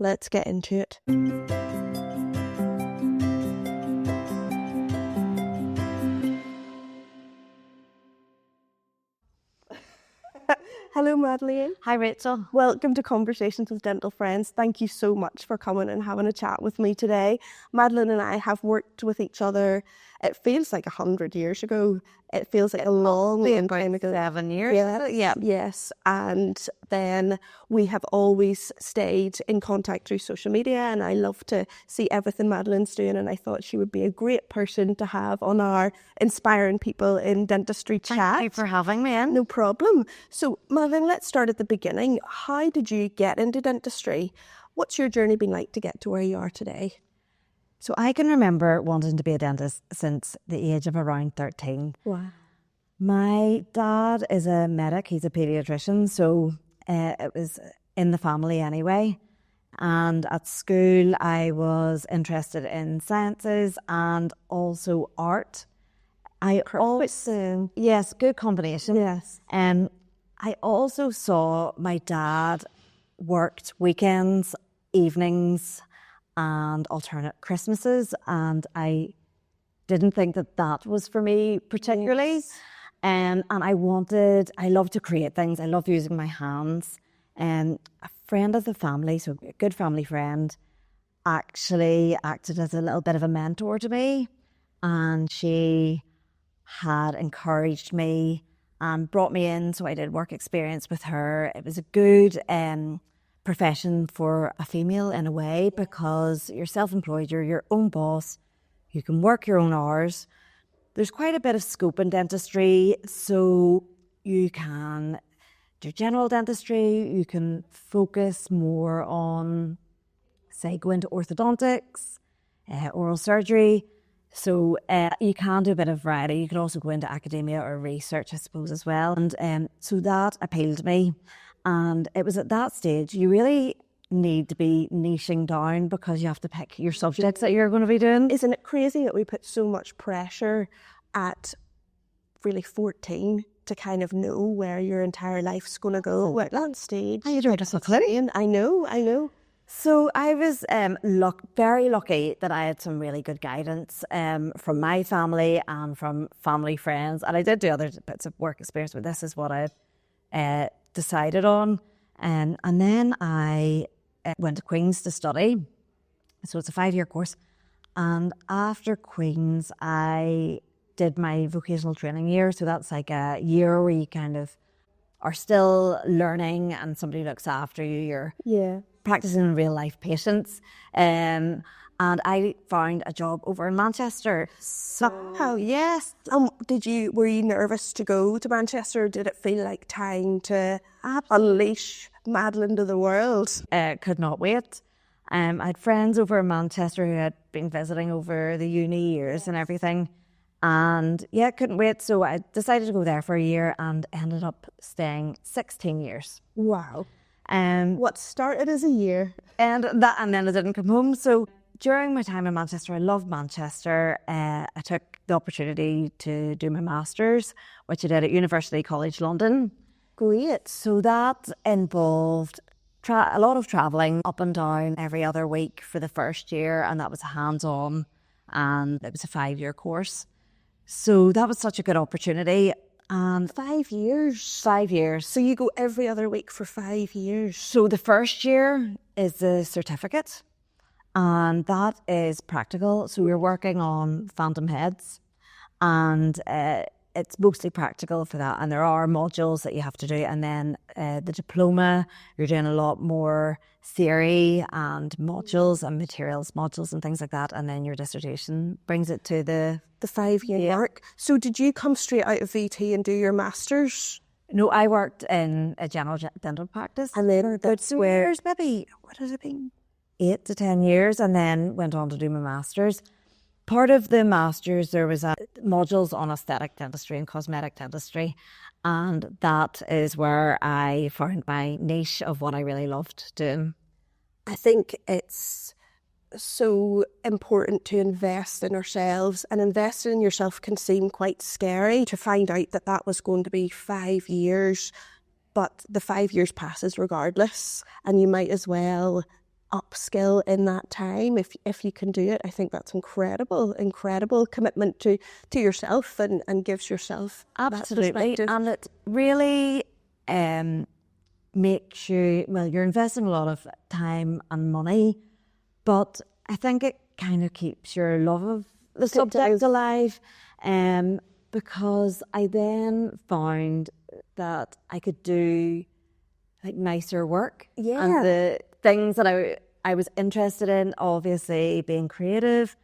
let's get into it. Hello, Madelaine. Hi, Rachel. Welcome to Conversations with Dental Friends. Thank you so much for coming and having a chat with me today. Madelaine and I have worked with each other, it feels like 100 years ago. It feels like a long time ago. 7 years. Yeah. Yes. And then we have always stayed in contact through social media, and I love to see everything Madelaine's doing, and I thought she would be a great person to have on our Inspiring People in Dentistry chat. Thank you for having me in. No problem. So, Madelaine, let's start at the beginning. How did you get into dentistry? What's your journey been like to get to where you are today? So I can remember wanting to be a dentist since the age of around 13. Wow. My dad is a medic, he's a paediatrician, so it was in the family anyway. And at school I was interested in sciences and also art. Yes, good combination. Yes. I also saw my dad worked weekends, evenings and alternate Christmases, and I didn't think that was for me particularly. Yes. And I love to create things. I love using my hands. And a friend of the family, so a good family friend, actually acted as a little bit of a mentor to me. And she had encouraged me and brought me in. So I did work experience with her. It was a good profession for a female in a way, because you're self-employed, you're your own boss, you can work your own hours. There's quite a bit of scope in dentistry, so you can do general dentistry, you can focus more on, say, go into orthodontics, oral surgery. So you can do a bit of variety. You can also go into academia or research, I suppose, as well. And so that appealed to me. And it was at that stage, you really need to be niching down because you have to pick your subjects that you're going to be doing. Isn't it crazy that we put so much pressure at really 14 to kind of know where your entire life's going to go at that stage? I enjoyed it so clearly. I know. So I was very lucky that I had some really good guidance from my family and from family friends. And I did do other bits of work experience, but this is what I decided on. And then I went to Queen's to study. So it's a 5-year course. And after Queen's, I did my vocational training year. So that's like a year where you kind of are still learning and somebody looks after you. You're practicing real life patients. And I found a job over in Manchester. So, yes. Were you nervous to go to Manchester? Did it feel like time to unleash Madelaine to the world? Could not wait. I had friends over in Manchester who had been visiting over the uni years and everything. And yeah, couldn't wait. So I decided to go there for a year and ended up staying 16 years. Wow. What started as a year? And then I didn't come home. So during my time in Manchester, I loved Manchester. I took the opportunity to do my master's, which I did at University College London. Great. So that involved a lot of travelling up and down every other week for the first year, and that was hands-on, and it was a 5-year course. So that was such a good opportunity. And 5 years? 5 years. So you go every other week for 5 years? So the first year is the certificate, and that is practical. So we're working on phantom heads, and it's mostly practical for that. And there are modules that you have to do. And then the diploma, you're doing a lot more theory and modules and materials modules and things like that. And then your dissertation brings it to the 5-year mark. So did you come straight out of VT and do your master's? No, I worked in a general dental practice. And then years, maybe, what has it been? 8 to 10 years, and then went on to do my master's. Part of the master's, there was modules on aesthetic dentistry and cosmetic dentistry, and that is where I found my niche of what I really loved doing. I think it's so important to invest in ourselves, and investing in yourself can seem quite scary to find out that was going to be 5 years, but the 5 years passes regardless, and you might as well upskill in that time if you can do it. I think that's incredible commitment to yourself and gives yourself Absolutely. that perspective. And it really makes you, well, you're investing a lot of time and money, but I think it kind of keeps your love of the subject alive. Because I then found that I could do like nicer work. Yeah. And the things that I was interested in, obviously being creative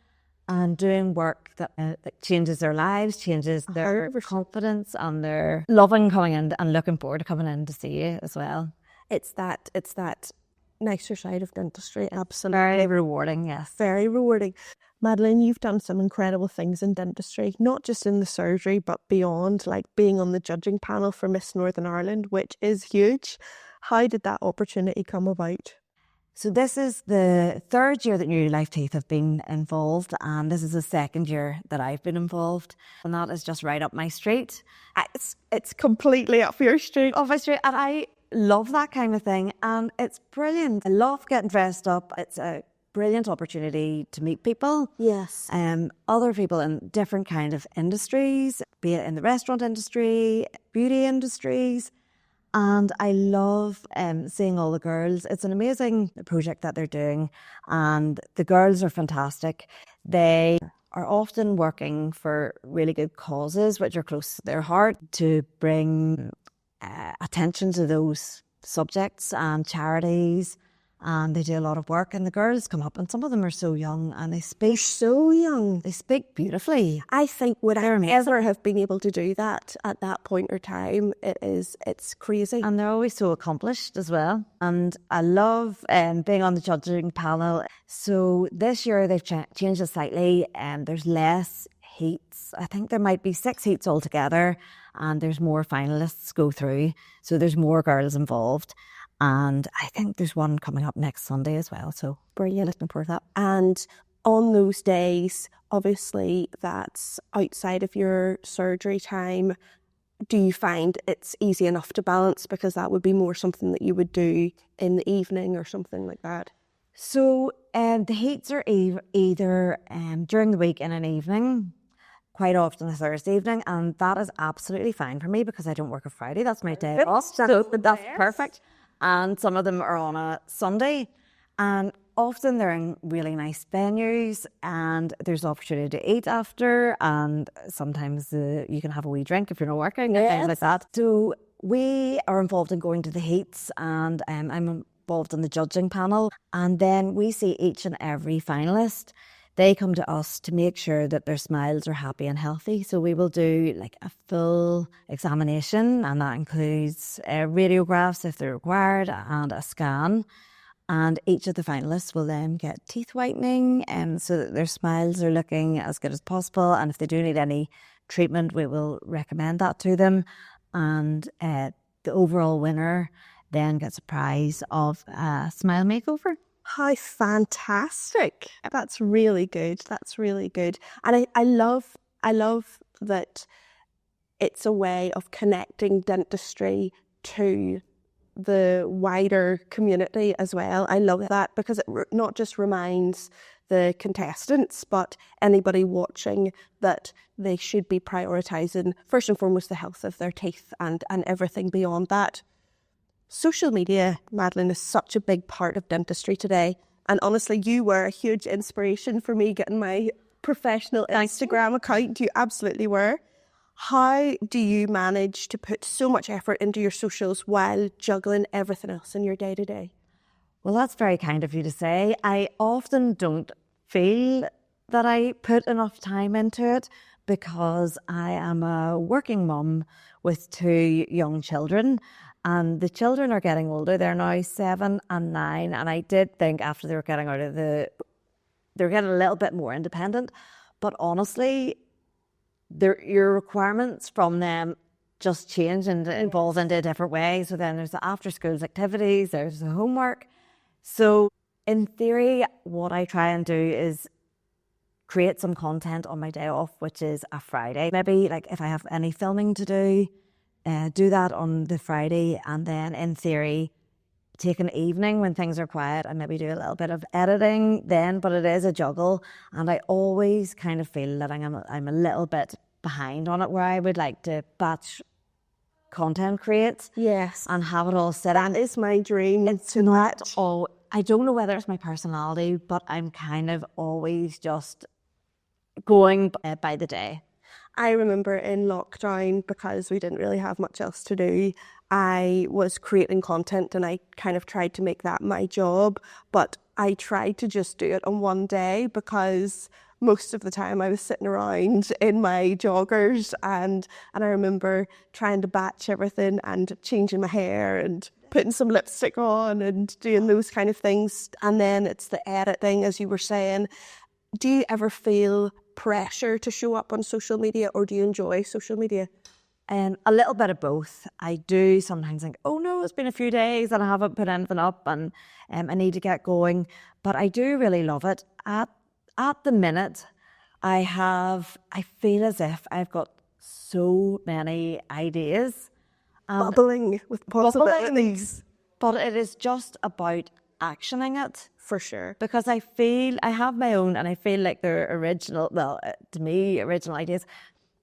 and doing work that changes their lives, changes their 100%. confidence, and they're loving coming in and looking forward to coming in to see you as well. It's that nicer side of dentistry. Absolutely. Very rewarding, yes. Very rewarding. Madelaine, you've done some incredible things in dentistry, not just in the surgery, but beyond, like being on the judging panel for Miss Northern Ireland, which is huge. How did that opportunity come about? So this is the third year that New Life Teeth have been involved, and this is the second year that I've been involved, and that is just right up my street. It's completely up your street. Up my street, and I love that kind of thing, and it's brilliant. I love getting dressed up. It's a brilliant opportunity to meet people. Yes. Other people in different kind of industries, be it in the restaurant industry, beauty industries. And I love seeing all the girls. It's an amazing project that they're doing, and the girls are fantastic. They are often working for really good causes, which are close to their heart, to bring attention to those subjects and charities. And they do a lot of work, and the girls come up, and some of them are so young, and they speak So young. They speak beautifully. I think would I ever have been able to do that at that point or time? It's crazy. And they're always so accomplished as well. And I love being on the judging panel. So this year they've changed it slightly, and there's less heats. I think there might be 6 heats altogether, and there's more finalists go through. So there's more girls involved. And I think there's one coming up next Sunday as well. So Brilliant. looking forward to that. And on those days, obviously that's outside of your surgery time. Do you find it's easy enough to balance? Because that would be more something that you would do in the evening or something like that. So the heats are either during the week in an evening, quite often a Thursday evening, and that is absolutely fine for me because I don't work a Friday. That's my day off. So that's perfect. And some of them are on a Sunday, and often they're in really nice venues, and there's opportunity to eat after, and sometimes you can have a wee drink if you're not working, and things like that. So we are involved in going to the heats, and I'm involved in the judging panel, and then we see each and every finalist. They come to us to make sure that their smiles are happy and healthy. So we will do like a full examination, and that includes radiographs if they're required and a scan. And each of the finalists will then get teeth whitening, so that their smiles are looking as good as possible. And if they do need any treatment, we will recommend that to them. And the overall winner then gets a prize of a smile makeover. How fantastic. That's really good. That's really good. And I love that it's a way of connecting dentistry to the wider community as well. I love that because it not just reminds the contestants, but anybody watching that they should be prioritising first and foremost the health of their teeth and everything beyond that. Social media, Madelaine, is such a big part of dentistry today. And honestly, you were a huge inspiration for me getting my professional Instagram account. You absolutely were. How do you manage to put so much effort into your socials while juggling everything else in your day-to-day? Well, that's very kind of you to say. I often don't feel that I put enough time into it because I am a working mum with 2 young children. And the children are getting older. They're now 7 and 9. And I did think after they were getting out of they're getting a little bit more independent. But honestly, your requirements from them just change and evolve into a different way. So then there's the after schools activities, there's the homework. So in theory, what I try and do is create some content on my day off, which is a Friday. Maybe like if I have any filming to do that on the Friday, and then in theory take an evening when things are quiet and maybe do a little bit of editing then, but it is a juggle. And I always kind of feel that I'm a little bit behind on it, where I would like to batch content create. Yes. And have it all set That is my dream. It's not all, I don't know whether it's my personality, but I'm kind of always just going by the day. I remember in lockdown, because we didn't really have much else to do, I was creating content and I kind of tried to make that my job, but I tried to just do it on one day because most of the time I was sitting around in my joggers, and I remember trying to batch everything and changing my hair and putting some lipstick on and doing those kind of things. And then it's the editing, as you were saying. Do you ever feel pressure to show up on social media, or do you enjoy social media? A little bit of both. I do sometimes think, oh no, it's been a few days and I haven't put anything up, and I need to get going. But I do really love it. At the minute, I feel as if I've got so many ideas. Bubbling with possibilities. But it is just about actioning it. For sure. Because I feel I have my own, and I feel like they're original, well, to me, original ideas.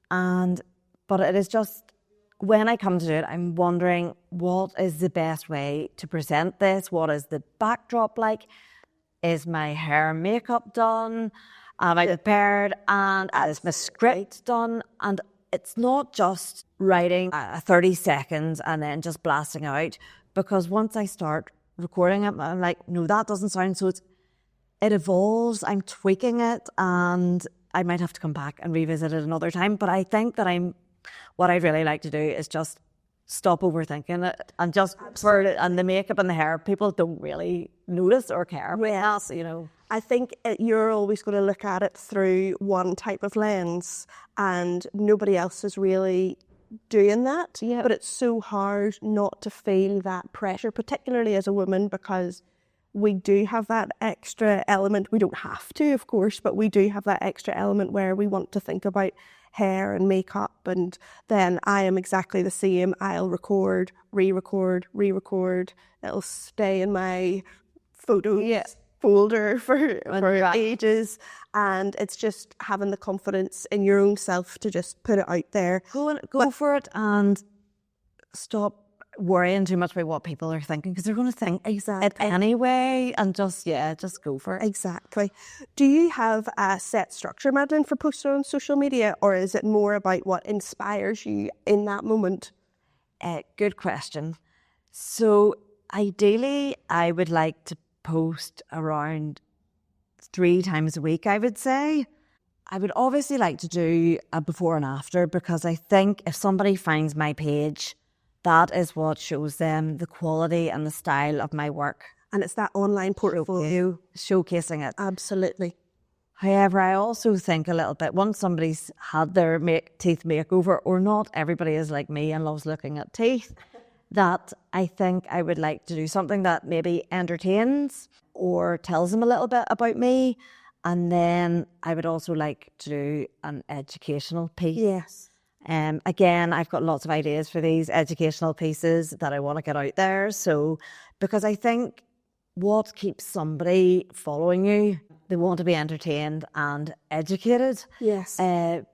But it is just, when I come to do it, I'm wondering, what is the best way to present this? What is the backdrop like? Is my hair and makeup done? Am I prepared? And is my script done? And it's not just writing 30 seconds and then just blasting out, because once I start recording it, I'm like, no, that doesn't sound, so it evolves, I'm tweaking it, and I might have to come back and revisit it another time. But I think that what I'd really like to do is just stop overthinking it and just for it, and the makeup and the hair, people don't really notice or care. Well, You know, I think you're always going to look at it through one type of lens, and nobody else is really doing that. Yeah. But it's so hard not to feel that pressure, particularly as a woman, because we do have that extra element. We don't have to, of course, but we do have that extra element where we want to think about hair and makeup. And then I am exactly the same. I'll record, re-record. It'll stay in my photos folder for ages. And it's just having the confidence in your own self to just put it out there. Go for it, and stop worrying too much about what people are thinking, because they're going to think it anyway, and just go for it. Exactly. Do you have a set structure, Madeleine, for posting on social media, or is it more about what inspires you in that moment? Good question. So ideally, I would like to post around 3 times a week, I would say. I would obviously like to do a before and after, because I think if somebody finds my page, that is what shows them the quality and the style of my work. And it's that online portfolio. Showcasing it. Absolutely. However, I also think a little bit, once somebody's had their teeth makeover, or not everybody is like me and loves looking at teeth, that I think I would like to do something that maybe entertains or tells them a little bit about me. And then I would also like to do an educational piece. Yes. Again, I've got lots of ideas for these educational pieces that I want to get out there. So, because I think what keeps somebody following you, they want to be entertained and educated. Yes.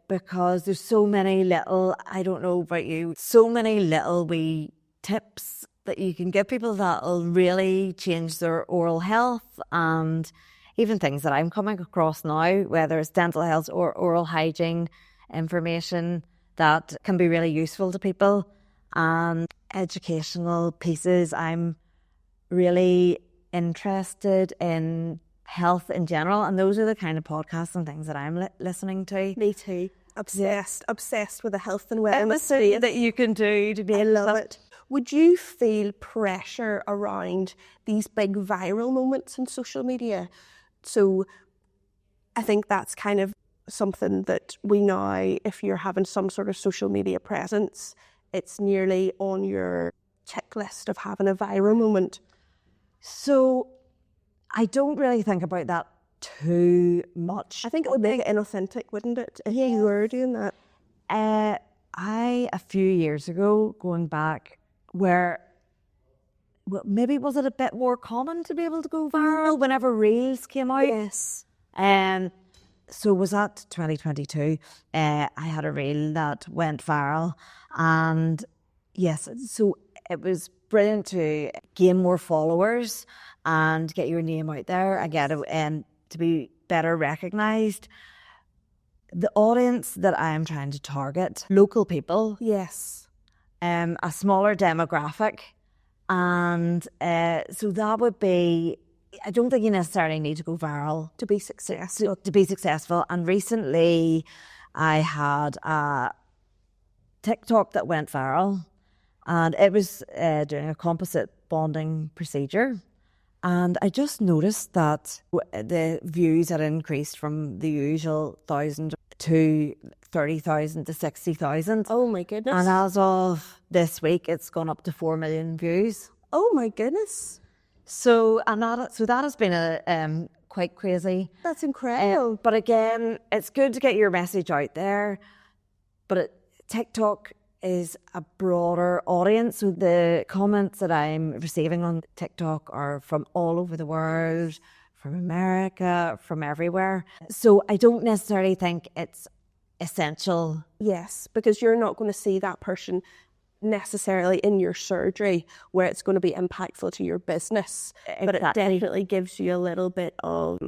Because there's so many little, I don't know about you, so many little wee tips that you can give people that will really change their oral health, and even things that I'm coming across now, whether it's dental health or oral hygiene information that can be really useful to people, and educational pieces. I'm really interested in health in general, and those are the kind of podcasts and things that I'm listening to. Me too. Obsessed with the health and wellness that you can do to be. I love it. Would you feel pressure around these big viral moments in social media? So I think that's kind of something that we now, if you're having some sort of social media presence, it's nearly on your checklist of having a viral moment. So I don't really think about that too much. I think it would make it inauthentic, wouldn't it, if you were doing that? A few years ago, going back, where maybe was it a bit more common to be able to go viral whenever reels came out? Yes. So was that 2022? I had a reel that went viral, and yes, so it was brilliant to gain more followers and get your name out there again and to be better recognised. The audience that I am trying to target, local people, Yes. a smaller demographic, and so that would be. I don't think you necessarily need to go viral To be successful. to be successful. And recently, I had a TikTok that went viral, and it was doing a composite bonding procedure. And I just noticed that the views had increased from the usual 1,000 to 30,000 to 60,000. Oh my goodness. And as of this week, it's gone up to 4 million views. Oh my goodness. So that has been quite crazy. That's incredible. But again, it's good to get your message out there. But TikTok is a broader audience. So the comments that I'm receiving on TikTok are from all over the world, from America, from everywhere. So I don't necessarily think it's essential. Yes, because you're not going to see that person necessarily in your surgery where it's going to be impactful to your business. Exactly. But it definitely gives you a little bit of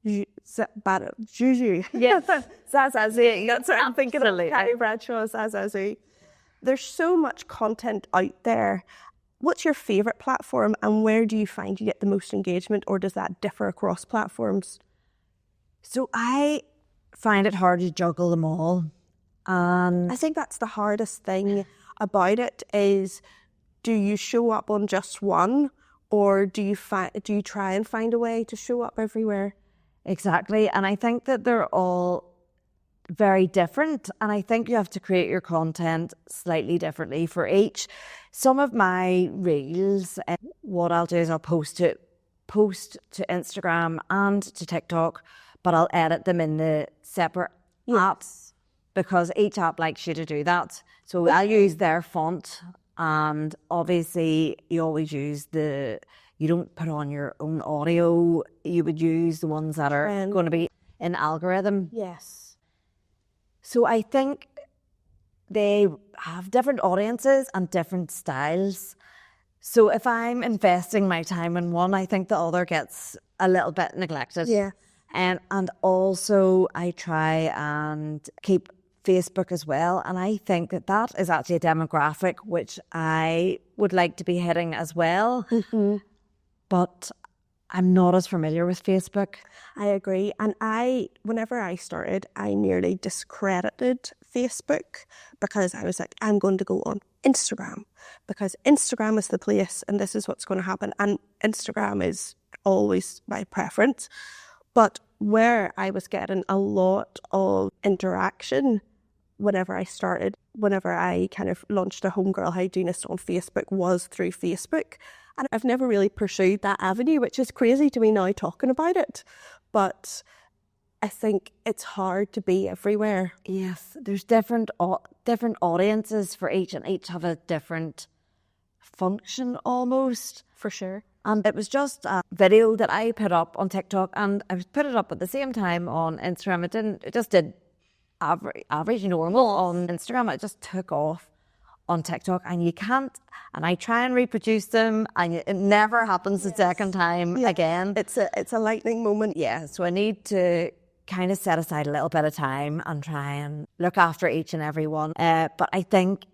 juju. Yes. Zazazi. That's what I'm thinking of. Absolutely. Carrie Bradshaw, Zazazi. There's so much content out there. What's your favourite platform and where do you find you get the most engagement, or does that differ across platforms? So I find it hard to juggle them all. I think that's the hardest thing about it is, do you show up on just one, or do you try and find a way to show up everywhere? Exactly. And I think that they're all very different. And I think you have to create your content slightly differently for each. Some of my reels, what I'll do is I'll post to Instagram and to TikTok, but I'll edit them in the separate apps because each app likes you to do that. So I'll use their font, and obviously you always use you don't put on your own audio. You would use the ones that are going to be in algorithm. Yes. So I think they have different audiences and different styles. So if I'm investing my time in one, I think the other gets a little bit neglected. Yeah. And also I try and keep Facebook as well. And I think that is actually a demographic which I would like to be hitting as well. Mm-hmm. But I'm not as familiar with Facebook. I agree. And whenever I started, I nearly discredited Facebook because I was like, I'm going to go on Instagram because Instagram is the place and this is what's going to happen. And Instagram is always my preference. But where I was getting a lot of interaction whenever I kind of launched a Homegirl Hygienist on Facebook was through Facebook. And I've never really pursued that avenue, which is crazy to me now talking about it. But I think it's hard to be everywhere. Yes, there's different audiences for each, and each have a different function almost. For sure. And it was just a video that I put up on TikTok, and I put it up at the same time on Instagram. It just did average normal on Instagram. It just took off on TikTok, and you can't. And I try and reproduce them, and it never happens the second time again. It's a lightning moment. Yeah, so I need to kind of set aside a little bit of time and try and look after each and every one. But I think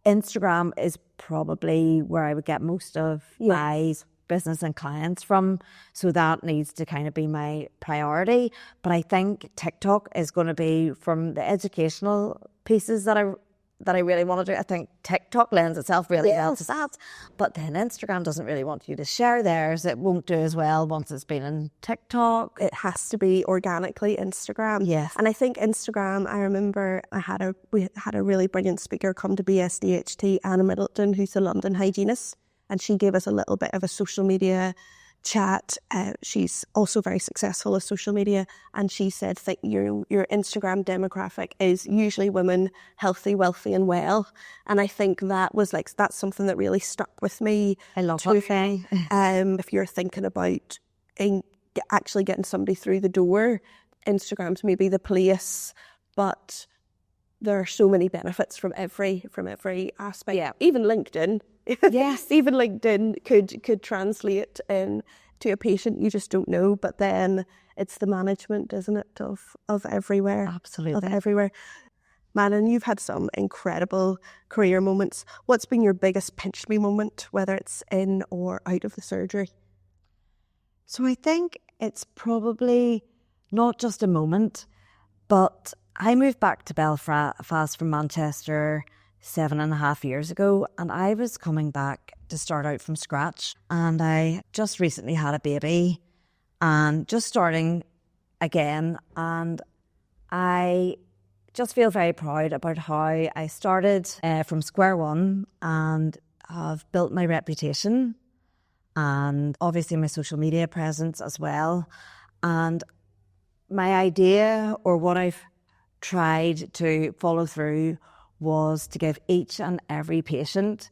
Instagram is probably where I would get most of my business and clients from. So that needs to kind of be my priority. But I think TikTok is going to be from the educational pieces that I really want to do. I think TikTok lends itself really well to that. But then Instagram doesn't really want you to share theirs. It won't do as well once it's been in TikTok. It has to be organically Instagram. Yes. And I think Instagram, I remember we had a really brilliant speaker come to BSDHT, Anna Middleton, who's a London hygienist. And she gave us a little bit of a social media chat. She's also very successful with social media, and she said that your Instagram demographic is usually women, healthy, wealthy and well. And I think that's something that really stuck with me. I love that thing. If you're thinking about actually getting somebody through the door, Instagram's maybe the place, but there are so many benefits from every aspect. Yeah. Even LinkedIn. Yes. Even LinkedIn could translate to a patient. You just don't know. But then it's the management, isn't it, of everywhere. Absolutely. Of everywhere. Madelaine, you've had some incredible career moments. What's been your biggest pinch me moment, whether it's in or out of the surgery? So I think it's probably not just a moment, but I moved back to Belfast from Manchester 7.5 years ago, and I was coming back to start out from scratch. And I just recently had a baby and just starting again. And I just feel very proud about how I started from square one and have built my reputation and obviously my social media presence as well. And my idea, or what I've tried to follow through, was to give each and every patient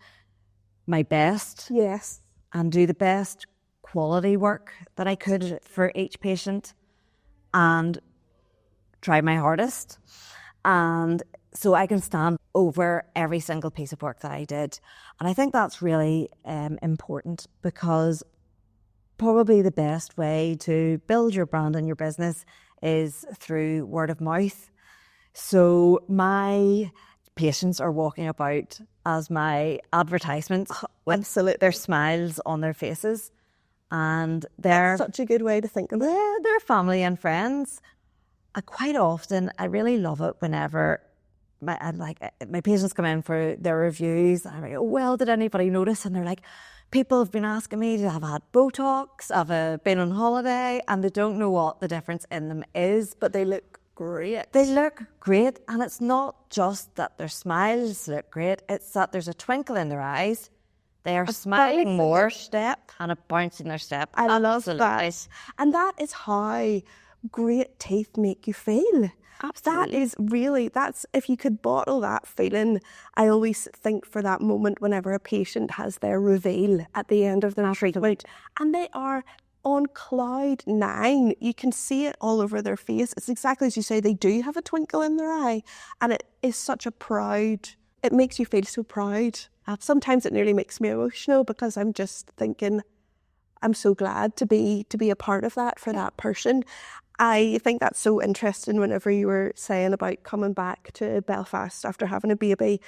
my best. Yes. And do the best quality work that I could for each patient and try my hardest. And so I can stand over every single piece of work that I did. And I think that's really important, because probably the best way to build your brand and your business is through word of mouth. So my patients are walking about as my advertisements with their smiles on their faces. And they're such a good way to think of it. They're family and friends. Quite often, I really love it whenever my patients come in for their reviews. I'm like, oh, well, did anybody notice? And they're like, people have been asking me, have I had Botox? Have I been on holiday? And they don't know what the difference in them is. But they look great. They look great. And it's not just that their smiles look great. It's that there's a twinkle in their eyes. They are smiling more and a bounce in their step. I love that. And that is how great teeth make you feel. Absolutely. That's if you could bottle that feeling. I always think for that moment whenever a patient has their reveal at the end of their treatment, and they are on cloud nine. You can see it all over their face. It's exactly as you say, they do have a twinkle in their eye, and it is such a proud, it makes you feel so proud. Sometimes it nearly makes me emotional, because I'm just thinking, I'm so glad to be a part of that for that person. I think that's so interesting whenever you were saying about coming back to Belfast after having a baby,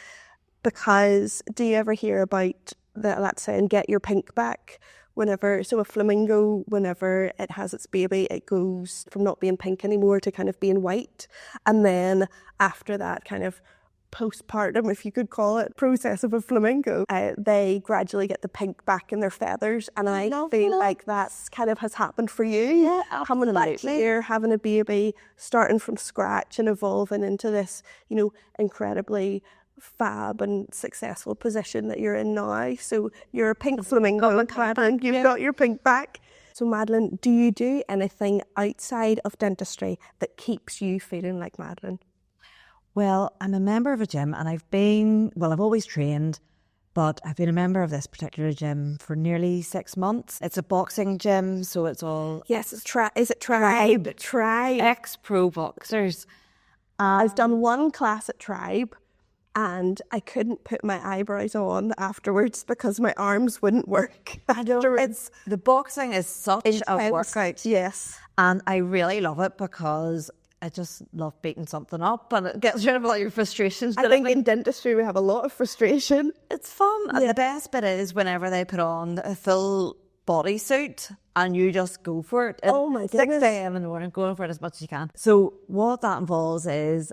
because do you ever hear about that saying, get your pink back? So a flamingo, whenever it has its baby, it goes from not being pink anymore to kind of being white. And then after that kind of postpartum, if you could call it, process of a flamingo, they gradually get the pink back in their feathers. And I feel like that's kind of has happened for you. Yeah, absolutely. Coming back here, having a baby, starting from scratch and evolving into this, incredibly fab and successful position that you're in now. So you're a pink flamingo, and you've got your pink back. So Madelaine, do you do anything outside of dentistry that keeps you feeling like Madelaine? Well, I'm a member of a gym, and I've always trained, but I've been a member of this particular gym for nearly 6 months. It's a boxing gym, so it's all... Yes, is it Tribe? Tribe. Ex-pro boxers. I've done one class at Tribe, and I couldn't put my eyebrows on afterwards because my arms wouldn't work. The boxing is such a workout. Yes. And I really love it because I just love beating something up, and it gets rid of all your frustrations. I think in dentistry we have a lot of frustration. It's fun. Yeah. And the best bit is whenever they put on a full bodysuit and you just go for it. Oh my goodness. 6 a.m. in the morning, going for it as much as you can. So what that involves is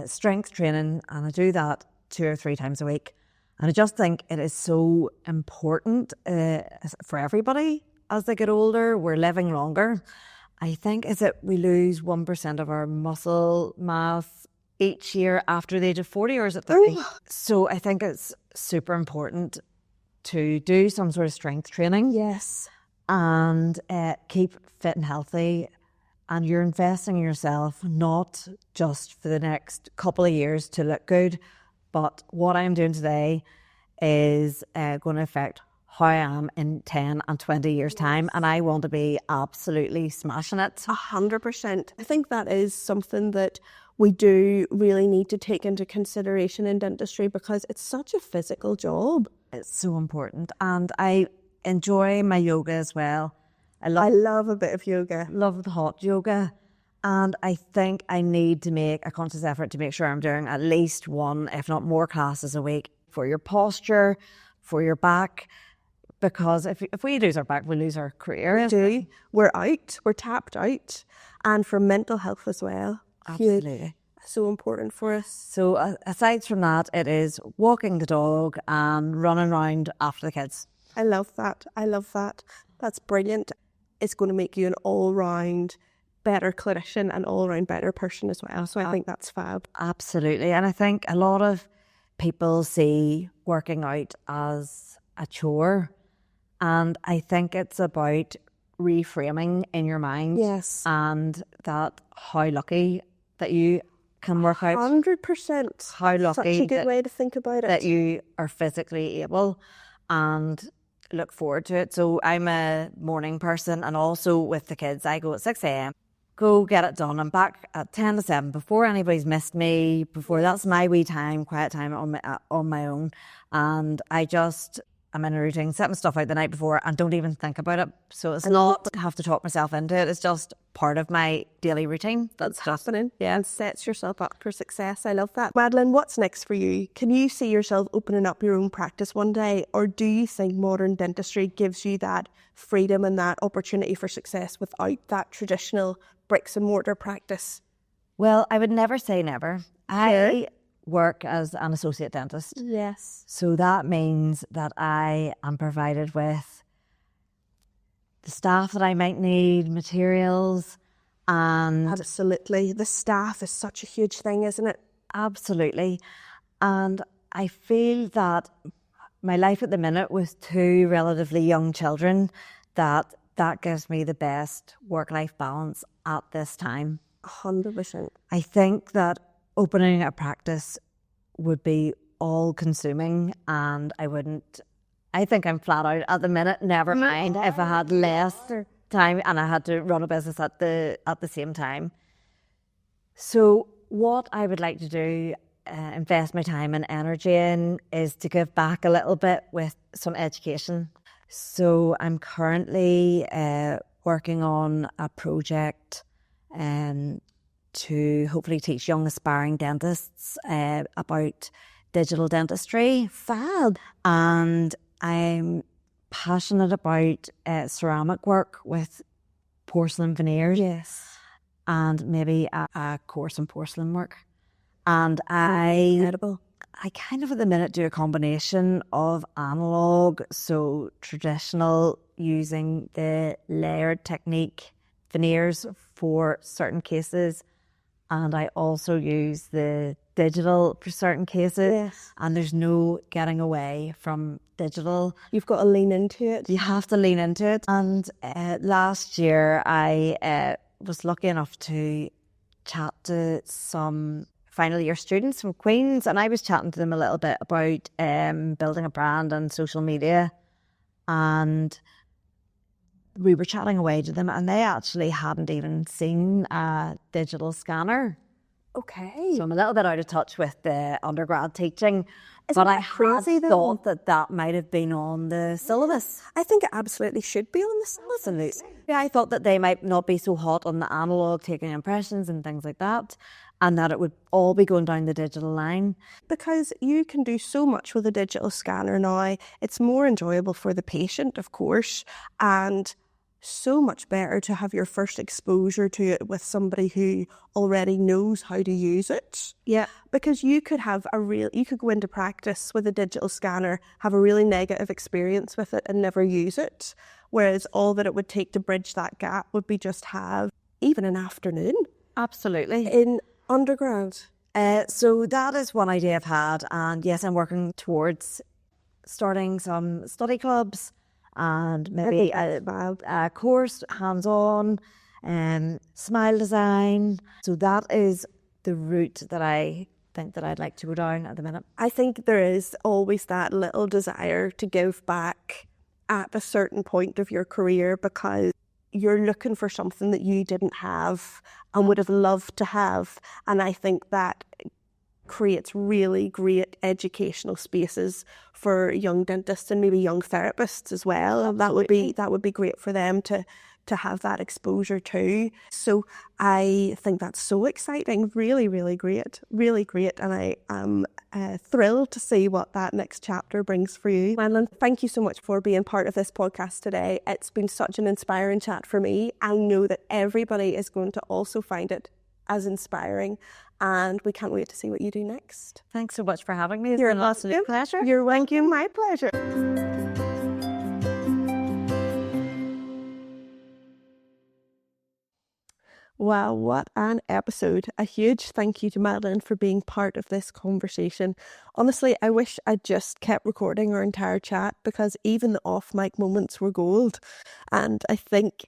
strength training, and I do that 2 or 3 times a week. And I just think it is so important for everybody as they get older. We're living longer. I think is that we lose 1% of our muscle mass each year after the age of 40, or is it 30? So I think it's super important to do some sort of strength training. Yes. and keep fit and healthy. And you're investing in yourself, not just for the next couple of years to look good, but what I'm doing today is going to affect how I am in 10 and 20 years' time. And I want to be absolutely smashing it. 100%. I think that is something that we do really need to take into consideration in dentistry because it's such a physical job. It's so important. And I enjoy my yoga as well. I love a bit of yoga. Love the hot yoga. And I think I need to make a conscious effort to make sure I'm doing at least one, if not more, classes a week for your posture, for your back. Because if we lose our back, we lose our career. We do. We're out. We're tapped out. And for mental health as well. Absolutely. So important for us. So aside from that, it is walking the dog and running around after the kids. I love that. I love that. That's brilliant. It's going to make you an all-round better clinician and all-round better person as well. So I think that's fab. Absolutely. And I think a lot of people see working out as a chore. And I think it's about reframing in your mind. Yes. And that how lucky that you can work out. 100%. How lucky. Such a good way to think about it. That you are physically able and look forward to it. So I'm a morning person, and also with the kids, I go at 6 a.m. Go get it done. I'm back at 10 to 7 before anybody's missed me. Before that's my wee time, quiet time on my own. And I'm in a routine, setting stuff out the night before and don't even think about it. So it's not to have to talk myself into it. It's just part of my daily routine. That's happening. Yeah, and sets yourself up for success. I love that. Madelaine, what's next for you? Can you see yourself opening up your own practice one day? Or do you think modern dentistry gives you that freedom and that opportunity for success without that traditional bricks and mortar practice? Well, I would never say never. I work as an associate dentist. Yes. So that means that I am provided with the staff that I might need, materials, and... Absolutely. The staff is such a huge thing, isn't it? Absolutely. And I feel that my life at the minute with 2 relatively young children, that gives me the best work-life balance at this time. 100%. I think that opening a practice would be all-consuming, and I think I'm flat out at the minute. Never mind if I had less time and I had to run a business at the same time. So what I would like to do, invest my time and energy in, is to give back a little bit with some education. So I'm currently working on a project to hopefully teach young aspiring dentists about digital dentistry. Fab. And I'm passionate about ceramic work with porcelain veneers. Yes. And maybe a course in porcelain work. And Incredible. I kind of at the minute do a combination of analog, so traditional, using the layered technique veneers for certain cases, and I also use the digital for certain cases. Yes. And there's no getting away from digital. You've got to lean into it. You have to lean into it. And last year I was lucky enough to chat to some final year students from Queen's, and I was chatting to them a little bit about building a brand and social media, and we were chatting away to them, and they actually hadn't even seen a digital scanner. Okay. So I'm a little bit out of touch with the undergrad teaching, but I thought that might have been on the syllabus. I think it absolutely should be on the syllabus. Absolutely. Yeah, I thought that they might not be so hot on the analog, taking impressions and things like that, and that it would all be going down the digital line. Because you can do so much with a digital scanner now. It's more enjoyable for the patient, of course, and so much better to have your first exposure to it with somebody who already knows how to use it. Yeah. Because you could go into practice with a digital scanner, have a really negative experience with it and never use it. Whereas all that it would take to bridge that gap would be just have even an afternoon. Absolutely. In undergrad. So that is one idea I've had. And yes, I'm working towards starting some study clubs and maybe a course hands-on, smile design. So that is the route that I think that I'd like to go down at the minute. I think there is always that little desire to give back at a certain point of your career because you're looking for something that you didn't have and would have loved to have. And I think that creates really great educational spaces for young dentists and maybe young therapists as well. And that would be great for them to have that exposure too. So I think that's so exciting. Really, really great. Really great. And I am thrilled to see what that next chapter brings for you. Madelaine, thank you so much for being part of this podcast today. It's been such an inspiring chat for me. I know that everybody is going to also find it as inspiring, and we can't wait to see what you do next. Thanks so much for having me. It's You're been an absolute pleasure. You're welcome. My pleasure. Wow, what an episode. A huge thank you to Madelaine for being part of this conversation. Honestly, I wish I'd just kept recording our entire chat because even the off-mic moments were gold. And I think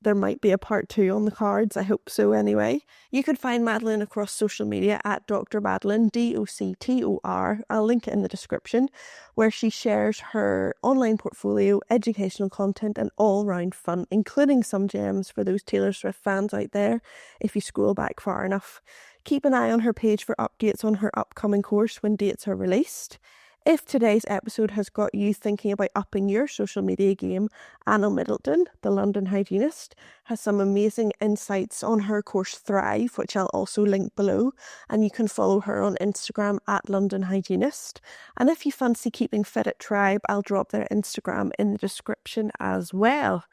there might be a part 2 on the cards. I hope so anyway. You can find Madelaine across social media at Dr. Madelaine, DOCTOR. I'll link it in the description, where she shares her online portfolio, educational content and all-round fun, including some gems for those Taylor Swift fans out there if you scroll back far enough. Keep an eye on her page for updates on her upcoming course when dates are released. If today's episode has got you thinking about upping your social media game, Anna Middleton, the London hygienist, has some amazing insights on her course Thrive, which I'll also link below, and you can follow her on Instagram at London Hygienist. And if you fancy keeping fit at Tribe, I'll drop their Instagram in the description as well.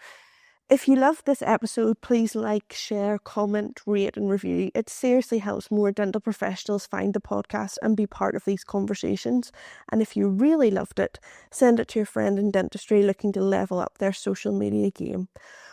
If you loved this episode, please like, share, comment, rate and review. It seriously helps more dental professionals find the podcast and be part of these conversations. And if you really loved it, send it to your friend in dentistry looking to level up their social media game.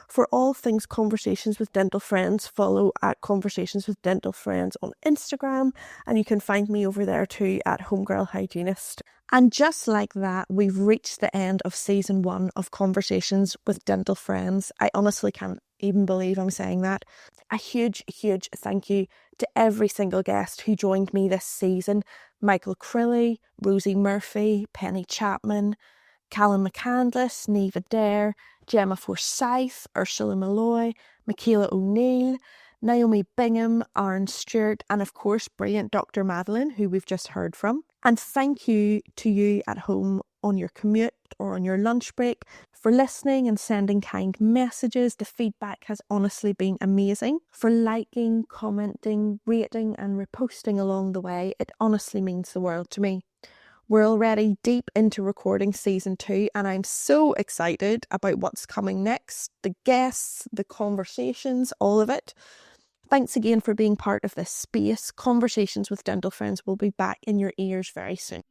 For all things Conversations with Dental Friends, follow at Conversations with Dental Friends on Instagram, and you can find me over there too at Homegirl Hygienist. And just like that, we've reached the end of season 1 of Conversations with Dental Friends. I honestly can't even believe I'm saying that. A huge, huge thank you to every single guest who joined me this season. Michael Crilly, Rosie Murphy, Penny Chapman, Callum McCandless, Niamh Adair, Gemma Forsyth, Ursula Malloy, Michaela O'Neill, Naomi Bingham, Aaron Stewart, and of course, brilliant Dr. Madelaine, who we've just heard from. And thank you to you at home on your commute or on your lunch break for listening and sending kind messages. The feedback has honestly been amazing. For liking, commenting, rating and reposting along the way. It honestly means the world to me. We're already deep into recording season 2 and I'm so excited about what's coming next. The guests, the conversations, all of it. Thanks again for being part of this space. Conversations with Dental Friends will be back in your ears very soon.